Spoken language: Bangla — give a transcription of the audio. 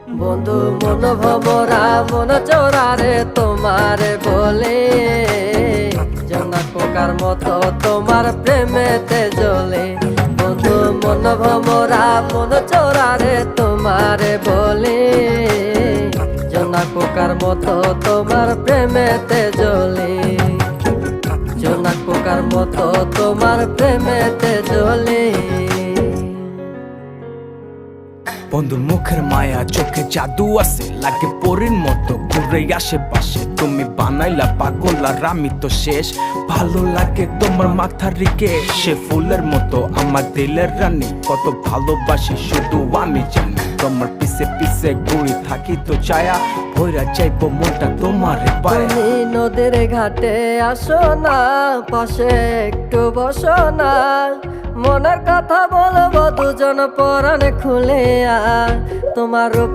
বন্ধু মন ভমরা মন চোরারে তোমারে বলে, জোনাক পোকার মতো তোমার প্রেমেতে জ্বলে। বন্ধু মন ভমরা মন চোরারে তোমারে বলে, জোনাক পোকার মতো তোমার প্রেমেতে জ্বলে। জোনাক পোকার মতো তোমার প্রেমেতে জ্বলে। বন্ধুর মুখের মায়া চোখে জাদু আছে, লাগে পরীর মতো ঘুরে আশেপাশে। তুমি বানাইলা পাগল আর আমি তো শেষ। ভালো লাগে তোমার মাথার রিকে, সে ফুলের মতো আমার দিলের রানী। কত ভালোবাসি শুধু আমি জানি, তোমার পিছে পিছে ঘুরি থাকি তো ছায়া। ভৈরা যাইবো মনটা তোমার পায়ে। তুমি নদীর ঘাটে আসো না, পাশে একটু বসো না। মনের কথা বলবো দুজন পরাণ খুলে, তোমার রূপে